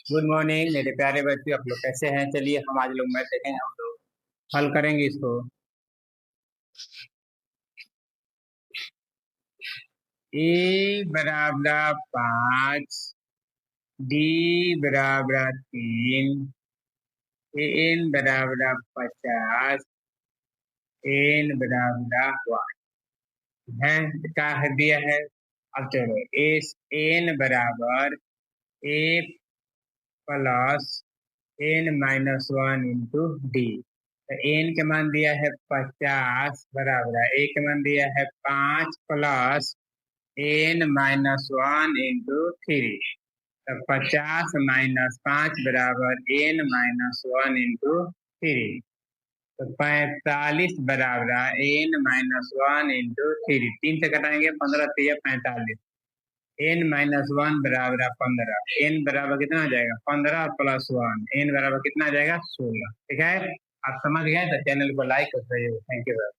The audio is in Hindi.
गुड मॉर्निंग मेरे प्यारे बच्चों, आप लोग कैसे हैं। चलिए हम आज लोग मैथ देखेंगे, हम लोग हल करेंगे इसको। ए बराबर 5, डी बराबर 3, एन बराबर 50, एन बराबर 1 है। क्या है दिया है। अब चलो एस एन बराबर A plus N minus 1 into D. तो एन के मान दिया है 50 बराबर है, ए के मान दिया है 5 प्लस एन माइनस 1 इंटू 3। तो 50 - 5 बराबर एन माइनस 1 इंटू 3। तो 45 बराबर एन माइनस 1 इंटू 3। 3 से घटाएंगे 15 3 45। एन माइनस 1 बराबर 15। एन बराबर कितना आ जाएगा 15 प्लस 1। एन बराबर कितना आ जाएगा 16। ठीक है। आप समझ गए तो चैनल को लाइक कर दीजिए। Thank you.